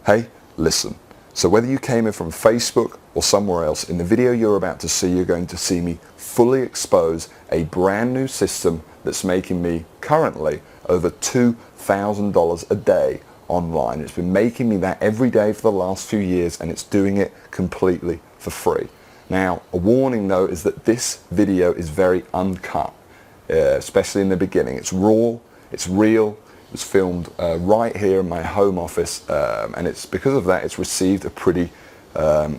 Hey, listen. So whether you came in from Facebook or somewhere else, in the video you're about to see, you're going to see me fully expose a brand new system that's making me currently over $2,000 a day online. It's been making me that every day for the last few years, and it's doing it completely for free. Now, a warning though is that this video is very uncut, especially in the beginning. It's raw, it's real. It was filmed right here in my home office, and it's because of that it's received a pretty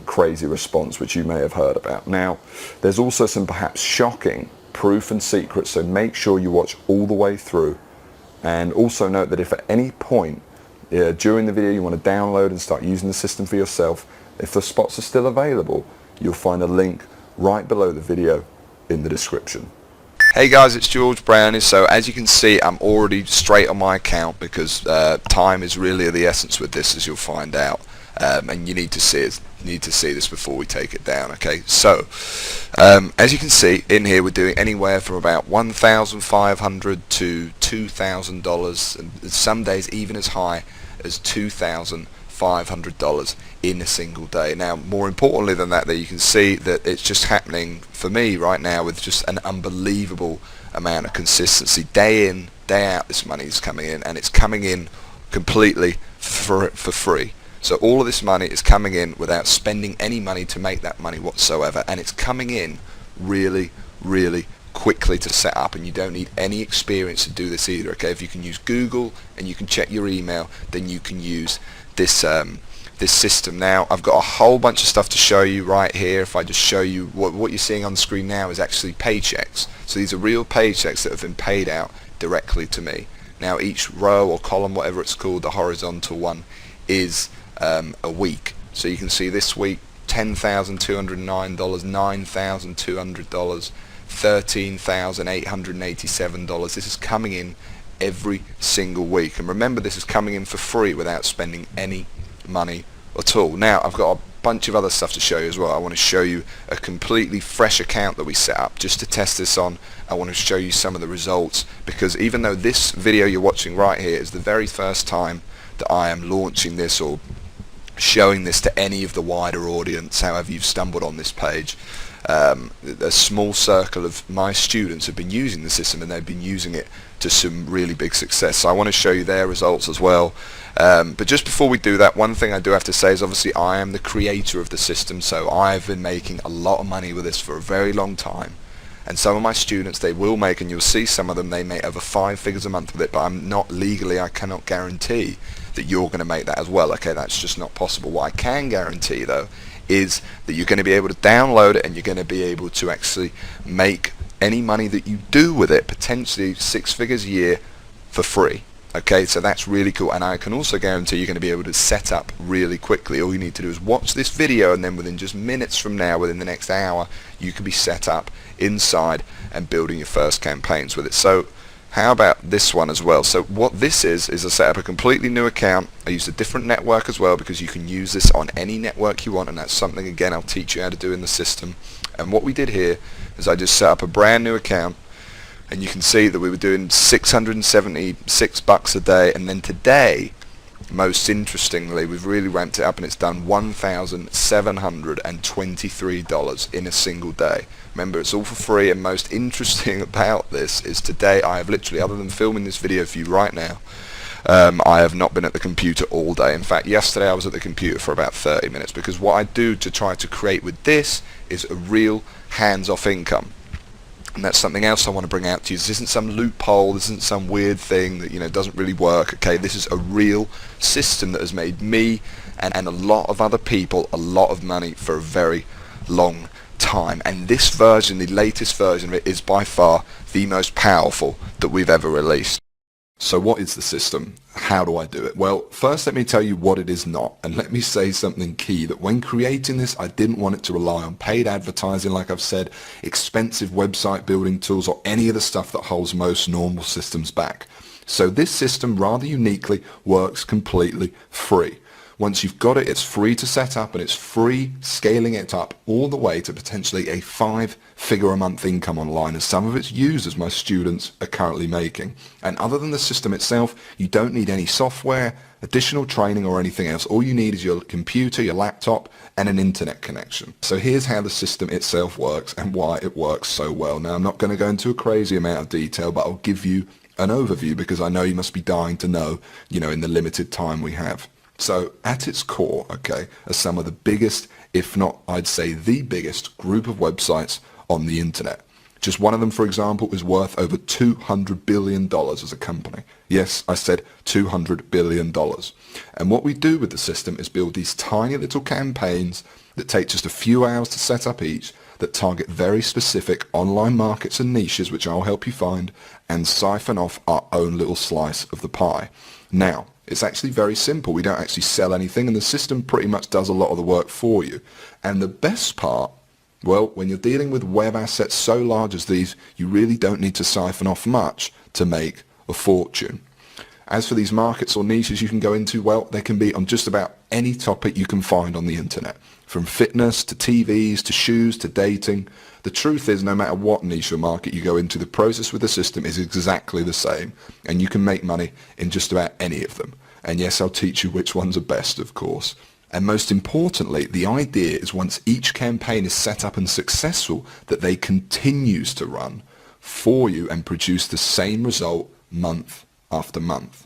crazy response, which you may have heard about. Now, there's also some perhaps shocking proof and secrets, so make sure you watch all the way through. And also note that if at any point during the video you want to download and start using the system for yourself, if the spots are still available, you'll find a link right below the video in the description. Hey guys, it's George Brownie. So as you can see, I'm already straight on my account because time is really the essence with this, as you'll find out, and you need to see it. You need to see this before we take it down. Okay, so as you can see in here, we're doing anywhere from about $1,500 to $2,000, and some days even as high as $2,500 in a single day. Now, more importantly than that, you can see that it's just happening for me right now with just an unbelievable amount of consistency. Day in, day out, this money is coming in, and it's coming in completely for free. So all of this money is coming in without spending any money to make that money whatsoever, and it's coming in really, really quickly to set up, and you don't need any experience to do this either. Okay, if you can use Google and you can check your email, then you can use this this system. Now, I've got a whole bunch of stuff to show you right here. If I just show you what you're seeing on the screen now is actually paychecks. So these are real paychecks that have been paid out directly to me. Now, each row or column, whatever it's called, the horizontal one, is a week. So you can see this week $10,209, $9,200, $13,887. This is coming in every single week, and remember, this is coming in for free without spending any money at all. Now, I've got a bunch of other stuff to show you as well. I want to show you a completely fresh account that we set up just to test this on. I want to show you some of the results, because even though this video you're watching right here is the very first time that I am launching this or showing this to any of the wider audience, however you've stumbled on this page, a small circle of my students have been using the system, and they've been using it to some really big success. So I want to show you their results as well. But just before we do that, one thing I do have to say is obviously I am the creator of the system, so I've been making a lot of money with this for a very long time. And some of my students, they will make, and you'll see some of them, they make over 5 figures a month with it, but I'm not legally, I cannot guarantee that you're going to make that as well. Okay, that's just not possible. What I can guarantee though is that you're going to be able to download it, and you're going to be able to actually make any money that you do with it, potentially 6 figures a year, for free. Okay, so that's really cool, and I can also guarantee you're going to be able to set up really quickly. All you need to do is watch this video, and then within just minutes from now, within the next hour, you can be set up inside and building your first campaigns with it. So how about this one as well? So what this is I set up a completely new account. I used a different network as well, because you can use this on any network you want, and that's something, again, I'll teach you how to do in the system. And what we did here is I just set up a brand new account, and you can see that we were doing $676 a day, and then today, most interestingly, we've really ramped it up, and it's done $1,723 in a single day. Remember, it's all for free, and most interesting about this is today I have literally, other than filming this video for you right now, I have not been at the computer all day. In fact, yesterday I was at the computer for about 30 minutes, because what I do to try to create with this is a real hands-off income. And that's something else I want to bring out to you. This isn't some loophole, this isn't some weird thing that, you know, doesn't really work. Okay, this is a real system that has made me and a lot of other people a lot of money for a very long time. And this version, the latest version of it, is by far the most powerful that we've ever released. So what is the system? How do I do it? Well, first let me tell you what it is not, and let me say something key, that when creating this, I didn't want it to rely on paid advertising, like I've said, expensive website building tools, or any of the stuff that holds most normal systems back. So this system, rather uniquely, works completely free. Once you've got it, it's free to set up, and it's free scaling it up all the way to potentially a 5-figure a month income online, as some of its users, my students, are currently making. And other than the system itself, you don't need any software, additional training or anything else. All you need is your computer, your laptop, and an internet connection. So here's how the system itself works and why it works so well. Now, I'm not going to go into a crazy amount of detail, but I'll give you an overview because I know you must be dying to know, in the limited time we have. So at its core, okay, are some of the biggest, if not, I'd say the biggest group of websites on the internet. Just one of them, for example, is worth over $200 billion as a company. Yes, I said $200 billion. And what we do with the system is build these tiny little campaigns that take just a few hours to set up each, that target very specific online markets and niches, which I'll help you find, and siphon off our own little slice of the pie. Now, it's actually very simple. We don't actually sell anything, and the system pretty much does a lot of the work for you. And the best part, well, when you're dealing with web assets so large as these, you really don't need to siphon off much to make a fortune. As for these markets or niches you can go into, well, they can be on just about any topic you can find on the internet. From fitness to TVs to shoes to dating. The truth is, no matter what niche or market you go into, the process with the system is exactly the same, and you can make money in just about any of them. And yes, I'll teach you which ones are best, of course. And most importantly, the idea is once each campaign is set up and successful, that they continues to run for you and produce the same result month after month.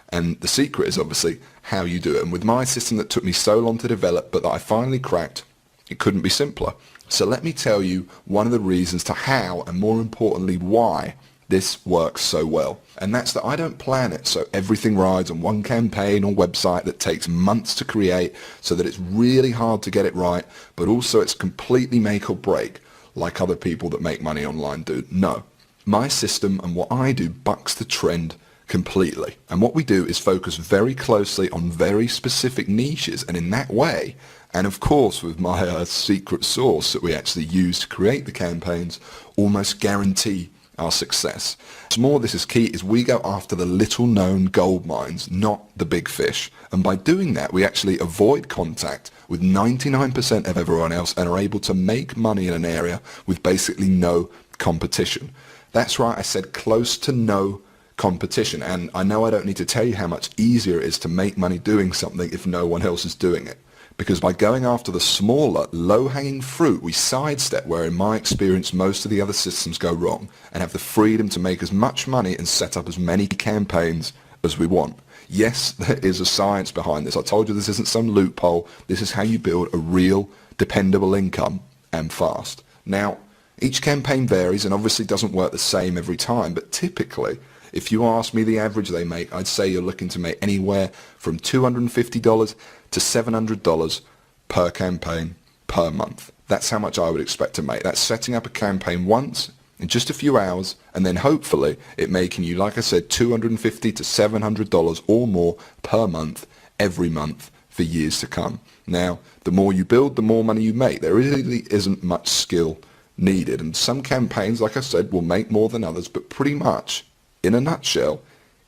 And the secret is obviously how you do it. And with my system that took me so long to develop, but that I finally cracked, it couldn't be simpler. So let me tell you one of the reasons to how, and more importantly, why this works so well. And that's that I don't plan it so everything rides on one campaign or website that takes months to create, so that it's really hard to get it right, but also it's completely make or break like other people that make money online do. No. My system and what I do bucks the trend completely. And what we do is focus very closely on very specific niches, and in that way, and of course with my secret sauce that we actually use to create the campaigns, almost guarantee our success. What's more, this is key, is we go after the little known gold mines, not the big fish. And by doing that, we actually avoid contact with 99% of everyone else and are able to make money in an area with basically no competition. That's right, I said close to no competition. And I know I don't need to tell you how much easier it is to make money doing something if no one else is doing it. Because by going after the smaller, low-hanging fruit, we sidestep where, in my experience, most of the other systems go wrong, and have the freedom to make as much money and set up as many campaigns as we want. Yes, there is a science behind this. I told you this isn't some loophole. This is how you build a real, dependable income, and fast. Now, each campaign varies and obviously doesn't work the same every time, but typically, if you ask me the average they make, I'd say you're looking to make anywhere from $250 to $700 per campaign per month. That's how much I would expect to make. That's setting up a campaign once in just a few hours, and then hopefully it making you, like I said, $250 to $700 or more per month, every month for years to come. Now, the more you build, the more money you make. There really isn't much skill needed, and some campaigns, like I said, will make more than others, but pretty much, in a nutshell,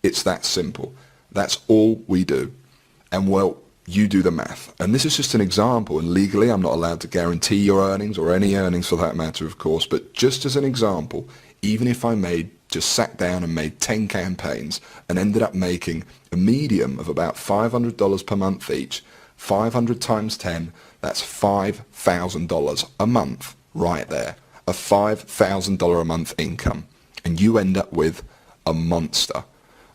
it's that simple. That's all we do. And well, you do the math. And this is just an example, and legally I'm not allowed to guarantee your earnings, or any earnings for that matter, of course, but just as an example, even if I just sat down and made 10 campaigns and ended up making a medium of about $500 per month each, 500 times 10, that's $5,000 a month right there. A $5,000 a month income. And you end up with a monster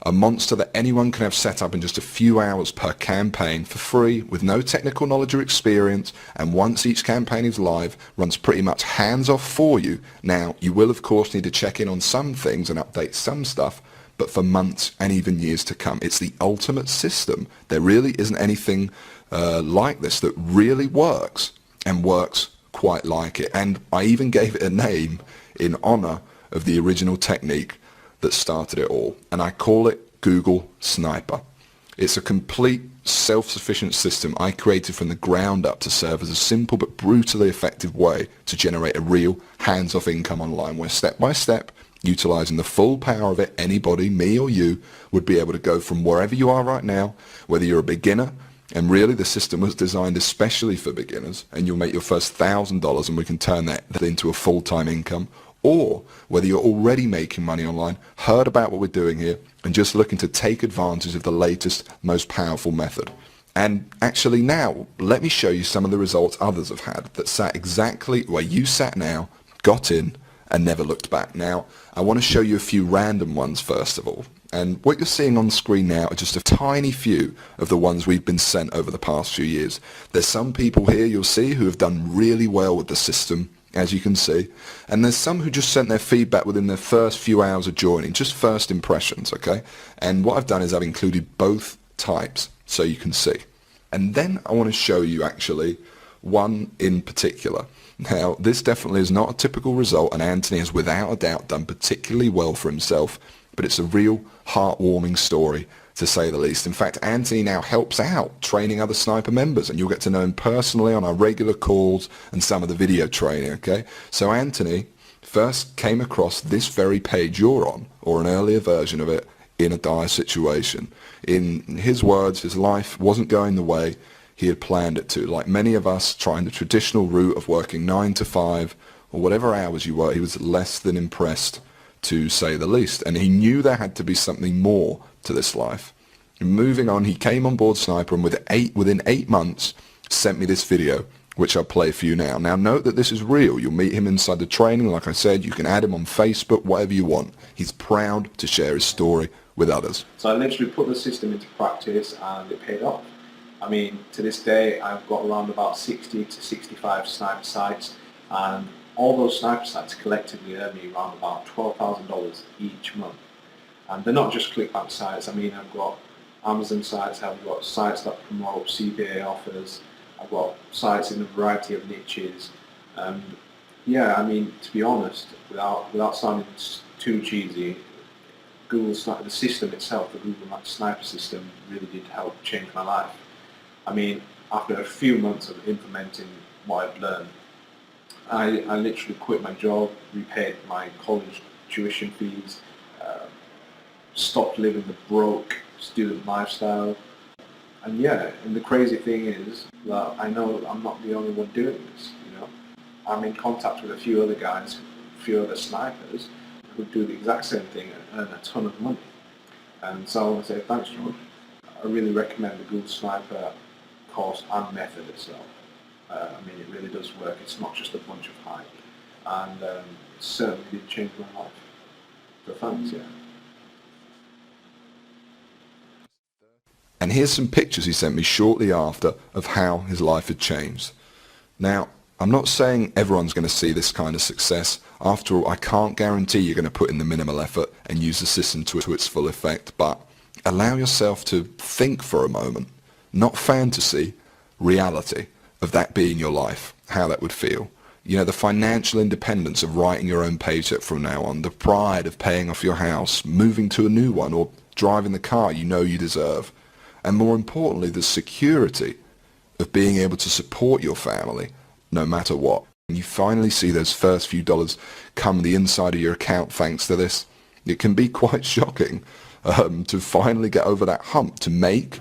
that anyone can have set up in just a few hours per campaign for free, with no technical knowledge or experience, and once each campaign is live, runs pretty much hands off for you. Now, you will of course need to check in on some things and update some stuff, but for months and even years to come. It's the ultimate system. There really isn't anything like this that really works, and works quite like it. And I even gave it a name in honor of the original technique that started it all, and I call it Google Sniper. It's a complete self-sufficient system I created from the ground up to serve as a simple but brutally effective way to generate a real hands-off income online, where step by step, utilizing the full power of it, anybody, me or you, would be able to go from wherever you are right now, whether you're a beginner, And really, the system was designed especially for beginners, and you'll make your first $1,000 and we can turn that into a full-time income. Or whether you're already making money online, heard about what we're doing here, and just looking to take advantage of the latest, most powerful method. And actually now, let me show you some of the results others have had that sat exactly where you sat now, got in, and never looked back. Now, I want to show you a few random ones first of all. And what you're seeing on the screen now are just a tiny few of the ones we've been sent over the past few years. There's some people here you'll see who have done really well with the system, as you can see. And there's some who just sent their feedback within their first few hours of joining, just first impressions, okay? And what I've done is I've included both types so you can see. And then I want to show you actually one in particular. Now, this definitely is not a typical result, and Anthony has without a doubt done particularly well for himself, but it's a real heartwarming story, to say the least. In fact, Anthony now helps out training other sniper members, and you'll get to know him personally on our regular calls and some of the video training, okay? So Anthony first came across this very page you're on, or an earlier version of it, in a dire situation. In his words, his life wasn't going the way he had planned it to. Like many of us trying the traditional route of working 9 to 5 or whatever hours you work, he was less than impressed, to say the least. And he knew there had to be something more to this life. And moving on, he came on board Sniper and within 8 months sent me this video, which I'll play for you now. Now note that this is real. You'll meet him inside the training. Like I said, you can add him on Facebook, whatever you want. He's proud to share his story with others. So I literally put the system into practice and it paid off. I mean, to this day, I've got around about 60 to 65 sniper sites, and all those sniper sites collectively earn me around about $12,000 each month. And they're not just ClickBank sites. I mean, I've got Amazon sites, I've got sites that promote CPA offers, I've got sites in a variety of niches. Yeah, I mean, to be honest, without sounding too cheesy, Google Sniper, the system itself, the Google Sniper system, really did help change my life. I mean, after a few months of implementing what I've learned, I literally quit my job, repaid my college tuition fees, stopped living the broke student lifestyle. And yeah, and the crazy thing is that I know I'm not the only one doing this, you know. I'm in contact with a few other guys, a few other snipers who do the exact same thing and earn a ton of money. And so I want to say thanks, George. I really recommend the Google Sniper course and method itself. I mean, it really does work. It's not just a bunch of hype. And it certainly did change my life. So thanks, yeah. And here's some pictures he sent me shortly after of how his life had changed. Now, I'm not saying everyone's going to see this kind of success. After all, I can't guarantee you're going to put in the minimal effort and use the system to its full effect, but allow yourself to think for a moment, not fantasy, reality of that being your life, how that would feel. You know, the financial independence of writing your own paycheck from now on, the pride of paying off your house, moving to a new one, or driving the car you know you deserve. And more importantly, the security of being able to support your family no matter what. And you finally see those first few dollars come the inside of your account thanks to this. It can be quite shocking to finally get over that hump, to make,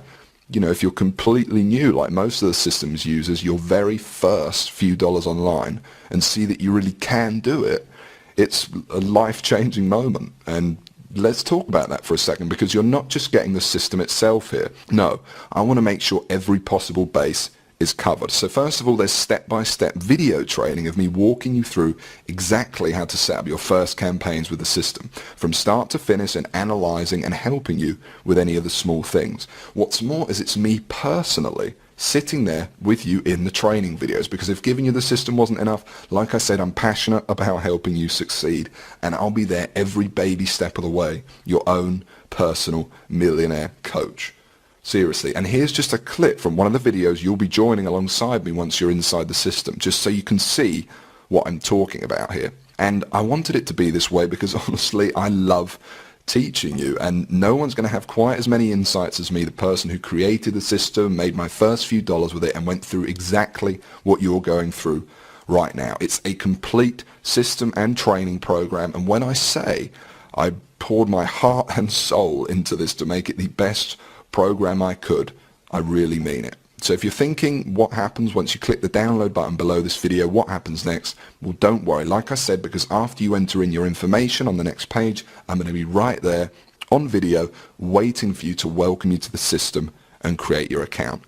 you know, if you're completely new, like most of the systems users, your very first few dollars online and see that you really can do it. It's a life-changing moment. And let's talk about that for a second, because you're not just getting the system itself here. No, I want to make sure every possible base is covered. So first of all, there's step-by-step video training of me walking you through exactly how to set up your first campaigns with the system, from start to finish, and analyzing and helping you with any of the small things. What's more is it's me personally sitting there with you in the training videos, because if giving you the system wasn't enough, like I said, I'm passionate about helping you succeed, and I'll be there every baby step of the way, your own personal millionaire coach. Seriously. And here's just a clip from one of the videos you'll be joining alongside me once you're inside the system, just so you can see what I'm talking about here. And I wanted it to be this way because honestly, I love teaching you, and no one's going to have quite as many insights as me, the person who created the system, made my first few dollars with it, and went through exactly what you're going through right now. It's a complete system and training program, and when I say I poured my heart and soul into this to make it the best program I could, I really mean it. So if you're thinking what happens once you click the download button below this video, what happens next? Well, don't worry. Like I said, because after you enter in your information on the next page, I'm going to be right there on video waiting for you to welcome you to the system and create your account.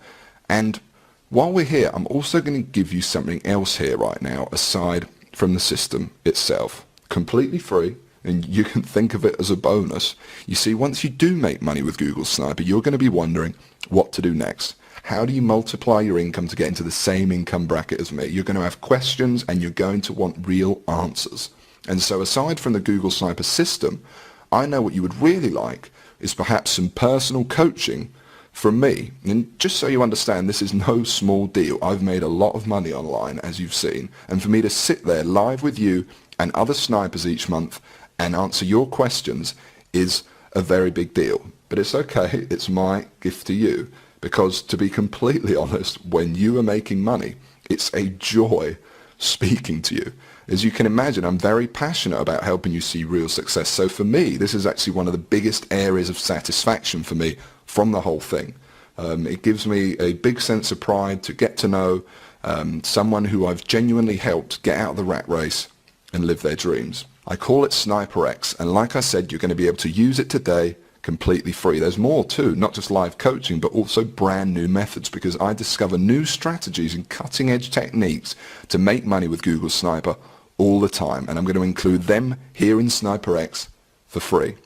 And while we're here, I'm also going to give you something else here right now aside from the system itself. Completely free, and you can think of it as a bonus. You see, once you do make money with Google Sniper, you're going to be wondering what to do next. How do you multiply your income to get into the same income bracket as me? You're going to have questions and you're going to want real answers. And so aside from the Google Sniper system, I know what you would really like is perhaps some personal coaching from me. And just so you understand, this is no small deal. I've made a lot of money online, as you've seen. And for me to sit there live with you and other snipers each month and answer your questions is a very big deal. But it's okay. It's my gift to you. Because to be completely honest, when you are making money, it's a joy speaking to you. As you can imagine, I'm very passionate about helping you see real success. So for me, this is actually one of the biggest areas of satisfaction for me from the whole thing. It gives me a big sense of pride to get to know someone who I've genuinely helped get out of the rat race and live their dreams. I call it SniperX, and like I said, you're going to be able to use it today completely free. There's more too, not just live coaching, but also brand new methods, because I discover new strategies and cutting edge techniques to make money with Google Sniper all the time, and I'm going to include them here in SniperX for free.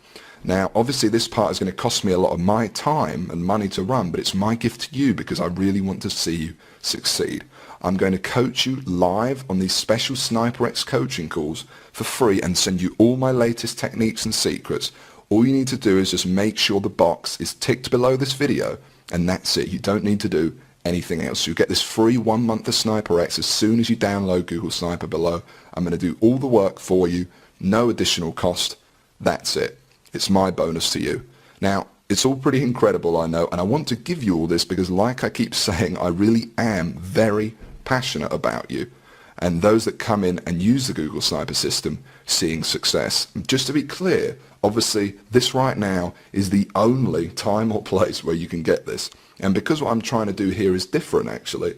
Now, obviously this part is going to cost me a lot of my time and money to run, but it's my gift to you because I really want to see you succeed. I'm going to coach you live on these special SniperX coaching calls for free and send you all my latest techniques and secrets. All you need to do is just make sure the box is ticked below this video, and that's it. You don't need to do anything else. You get this free 1 month of SniperX as soon as you download Google Sniper below. I'm going to do all the work for you, no additional cost. That's it. It's my bonus to you. Now, it's all pretty incredible, I know, and I want to give you all this because, like I keep saying, I really am very passionate about you and those that come in and use the Google Sniper system seeing success. Just to be clear, obviously this right now is the only time or place where you can get this, and because what I'm trying to do here is different actually,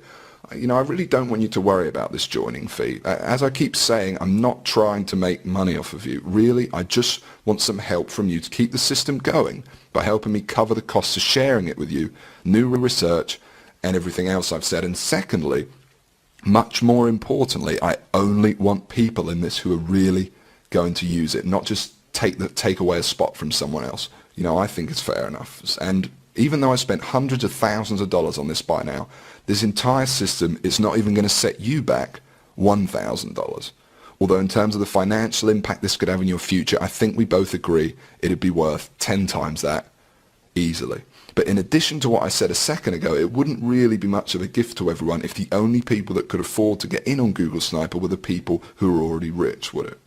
I really don't want you to worry about this joining fee. As I keep saying, I'm not trying to make money off of you. Really, I just want some help from you to keep the system going by helping me cover the costs of sharing it with you, new research and everything else I've said. And secondly, much more importantly, I only want people in this who are really going to use it, not just take away a spot from someone else. I think it's fair enough. And even though I spent hundreds of thousands of dollars on this by now, this entire system is not even going to set you back $1,000. Although in terms of the financial impact this could have in your future, I think we both agree it'd be worth 10 times that easily. But in addition to what I said a second ago, it wouldn't really be much of a gift to everyone if the only people that could afford to get in on Google Sniper were the people who are already rich, would it?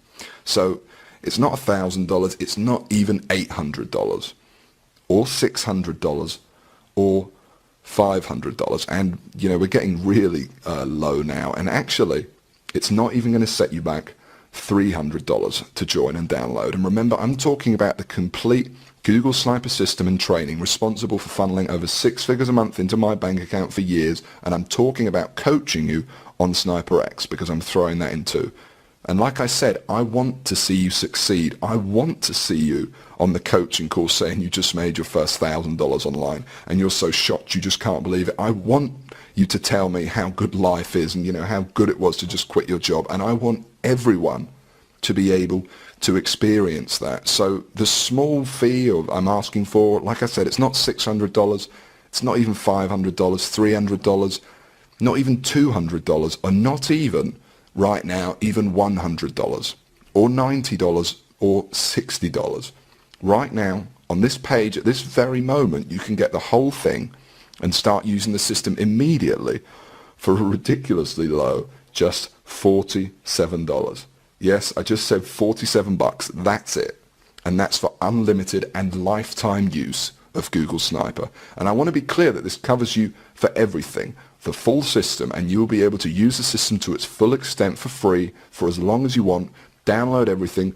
So it's not $1,000, it's not even $800 or $600 or $500. And, we're getting really low now. And actually, it's not even going to set you back $300 to join and download. And remember, I'm talking about the complete Google Sniper system and training responsible for funneling over 6 figures a month into my bank account for years. And I'm talking about coaching you on SniperX because I'm throwing that in too. And like I said, I want to see you succeed. I want to see you on the coaching course saying you just made your first $1,000 online and you're so shocked you just can't believe it. I want you to tell me how good life is and how good it was to just quit your job. And I want everyone to be able to experience that. So the small fee I'm asking for, like I said, it's not $600, it's not even $500, $300, not even $200, or not even right now, even $100 or $90 or $60. Right now, on this page, at this very moment, you can get the whole thing and start using the system immediately for a ridiculously low, just $47. Yes, I just said $47. That's it. And that's for unlimited and lifetime use of Google Sniper. And I want to be clear that this covers you for everything, the full system, and you'll be able to use the system to its full extent for free for as long as you want, download everything,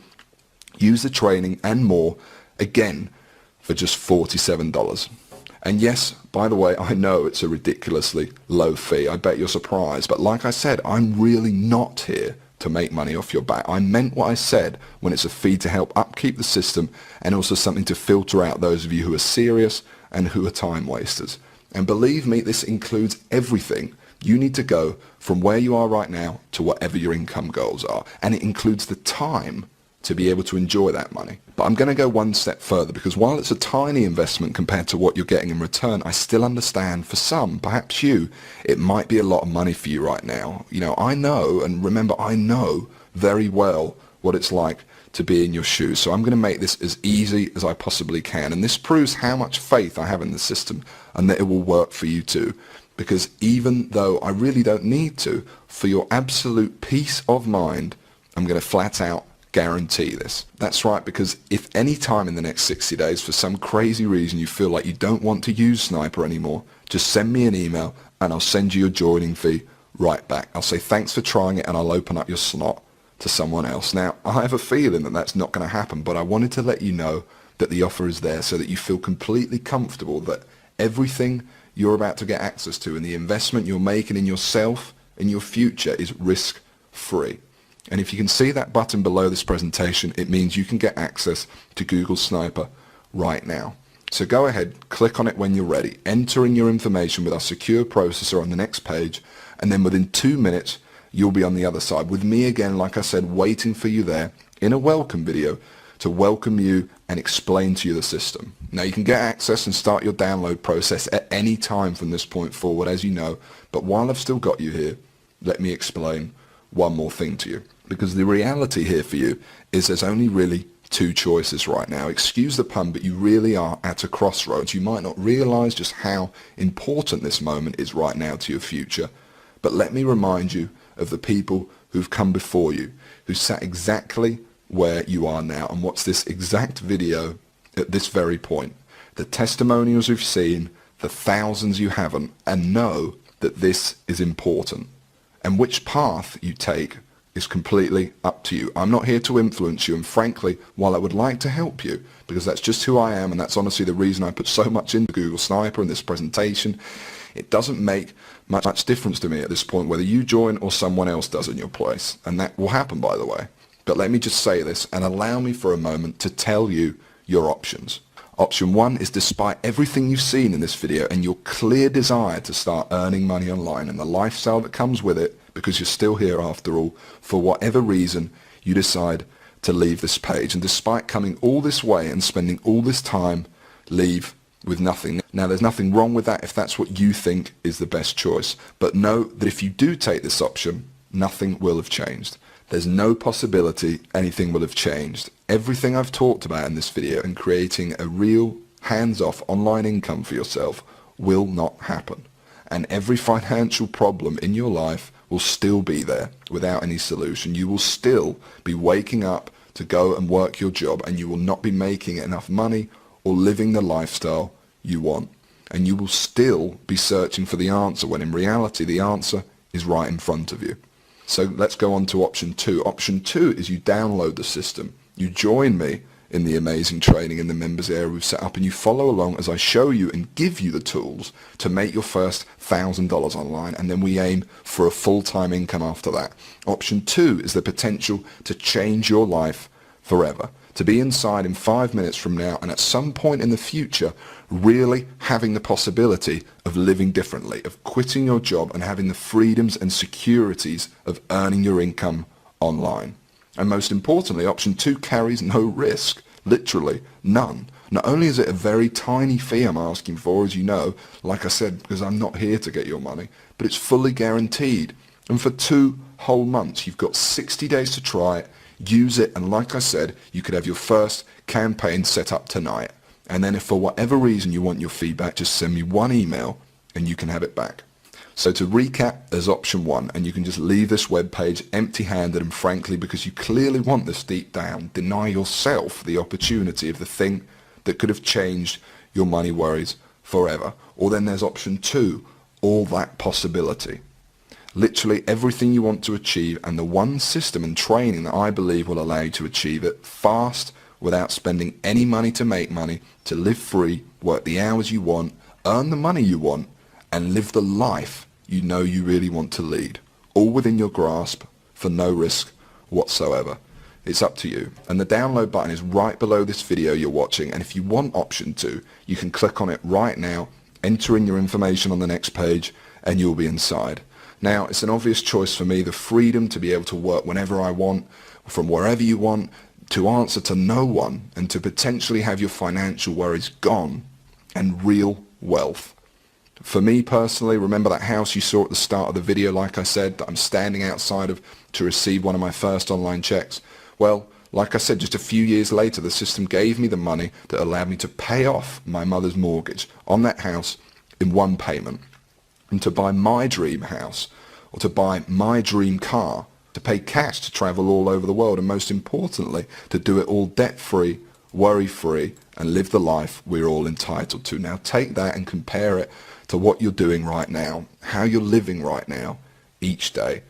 use the training and more, again, for just $47. And yes, by the way, I know it's a ridiculously low fee. I bet you're surprised. But like I said, I'm really not here to make money off your back. I meant what I said when it's a fee to help upkeep the system and also something to filter out those of you who are serious and who are time wasters. And believe me, this includes everything. You need to go from where you are right now to whatever your income goals are. And it includes the time to be able to enjoy that money. But I'm going to go one step further, because while it's a tiny investment compared to what you're getting in return, I still understand for some, perhaps you, it might be a lot of money for you right now. You know, I know, and remember, I know very well what it's like to be in your shoes. So I'm going to make this as easy as I possibly can. And this proves how much faith I have in the system and that it will work for you too. Because even though I really don't need to, for your absolute peace of mind, I'm going to flat out guarantee this. That's right, because if any time in the next 60 days for some crazy reason you feel like you don't want to use Sniper anymore, just send me an email and I'll send you your joining fee right back. I'll say thanks for trying it and I'll open up your slot to someone else. Now, I have a feeling that that's not going to happen, but I wanted to let you know that the offer is there so that you feel completely comfortable that everything you're about to get access to and the investment you're making in yourself and your future is risk-free. And if you can see that button below this presentation, it means you can get access to Google Sniper right now. So go ahead, click on it when you're ready, enter in your information with our secure processor on the next page, and then within 2 minutes, you'll be on the other side with me again, like I said, waiting for you there in a welcome video to welcome you and explain to you the system. Now you can get access and start your download process at any time from this point forward, as you know, but while I've still got you here, let me explain one more thing to you. Because the reality here for you is there's only really two choices right now. Excuse the pun, but you really are at a crossroads. You might not realize just how important this moment is right now to your future. But let me remind you of the people who've come before you, who sat exactly where you are now and watch this exact video at this very point. The testimonials you've seen, the thousands you haven't, and know that this is important. And which path you take is completely up to you. I'm not here to influence you, and frankly, while I would like to help you, because that's just who I am, and that's honestly the reason I put so much into Google Sniper in this presentation, it doesn't make much difference to me at this point whether you join or someone else does in your place. And that will happen, by the way. But let me just say this, and allow me for a moment to tell you your options. Option 1 is, despite everything you've seen in this video and your clear desire to start earning money online and the lifestyle that comes with it, because you're still here after all, for whatever reason, you decide to leave this page. And despite coming all this way and spending all this time, leave with nothing. Now, there's nothing wrong with that if that's what you think is the best choice. But know that if you do take this option, nothing will have changed. There's no possibility anything will have changed. Everything I've talked about in this video and creating a real hands-off online income for yourself will not happen. And every financial problem in your life will still be there without any solution. You will still be waking up to go and work your job, and you will not be making enough money or living the lifestyle you want. And you will still be searching for the answer when in reality the answer is right in front of you. So let's go on to option 2. Option 2 is you download the system. You join me in the amazing training in the members area we've set up, and you follow along as I show you and give you the tools to make your first $1,000 online, and then we aim for a full-time income after that. Option 2 is the potential to change your life forever, to be inside in 5 minutes from now and at some point in the future really having the possibility of living differently, of quitting your job and having the freedoms and securities of earning your income online. And most importantly, option 2 carries no risk, literally none. Not only is it a very tiny fee I'm asking for, as you know, like I said, because I'm not here to get your money, but it's fully guaranteed. And for 2 whole months, you've got 60 days to try it, use it, and like I said, you could have your first campaign set up tonight. And then if for whatever reason you want your feedback, just send me one email and you can have it back. So to recap, there's option 1, and you can just leave this web page empty-handed, and frankly, because you clearly want this deep down, deny yourself the opportunity of the thing that could have changed your money worries forever. Or then there's option 2, all that possibility. Literally everything you want to achieve, and the one system and training that I believe will allow you to achieve it fast, without spending any money to make money, to live free, work the hours you want, earn the money you want, and live the life you know you really want to lead, all within your grasp for no risk whatsoever. It's up to you. And the download button is right below this video you're watching, and if you want option 2, you can click on it right now, enter in your information on the next page, and you'll be inside. Now, it's an obvious choice for me, the freedom to be able to work whenever I want, from wherever you want, to answer to no one, and to potentially have your financial worries gone, and real wealth. For me personally, remember that house you saw at the start of the video, like I said, that I'm standing outside of to receive one of my first online checks? Well, like I said, just a few years later, the system gave me the money that allowed me to pay off my mother's mortgage on that house in one payment, and to buy my dream house, or to buy my dream car, to pay cash to travel all over the world, and most importantly, to do it all debt-free, worry-free, and live the life we're all entitled to. Now take that and compare it to what you're doing right now, how you're living right now, each day.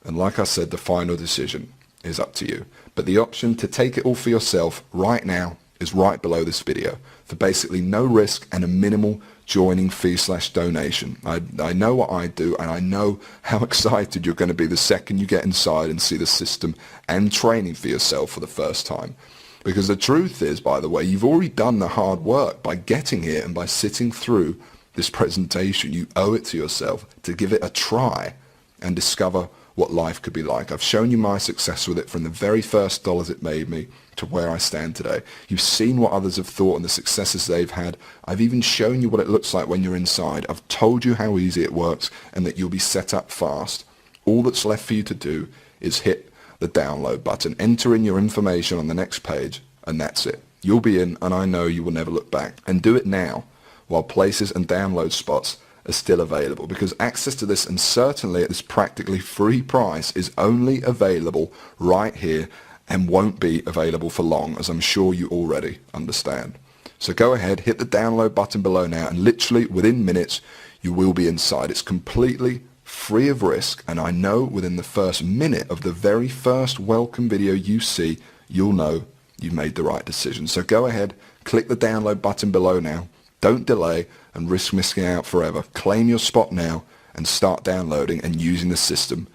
And like I said, the final decision is up to you. But the option to take it all for yourself right now is right below this video for basically no risk and a minimal joining fee/donation. I know what I do, and I know how excited you're going to be the second you get inside and see the system and training for yourself for the first time. Because the truth is, by the way, you've already done the hard work by getting here and by sitting through this presentation. You owe it to yourself to give it a try and discover what life could be like. I've shown you my success with it from the very first dollars it made me to where I stand today. You've seen what others have thought and the successes they've had. I've even shown you what it looks like when you're inside. I've told you how easy it works and that you'll be set up fast. All that's left for you to do is hit the download button, enter in your information on the next page, and that's it. You'll be in, and I know you will never look back. And do it now while places and download spots are still available, because access to this, and certainly at this practically free price, is only available right here and won't be available for long, as I'm sure you already understand. So go ahead, hit the download button below now, and literally within minutes you will be inside. It's completely free of risk, and I know within the first minute of the very first welcome video you see, you'll know you've made the right decision. So go ahead, click the download button below now. Don't delay and risk missing out forever. Claim your spot now and start downloading and using the system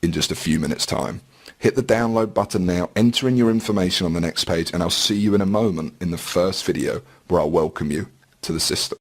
in just a few minutes' time. Hit the download button now, enter in your information on the next page, and I'll see you in a moment in the first video where I'll welcome you to the system.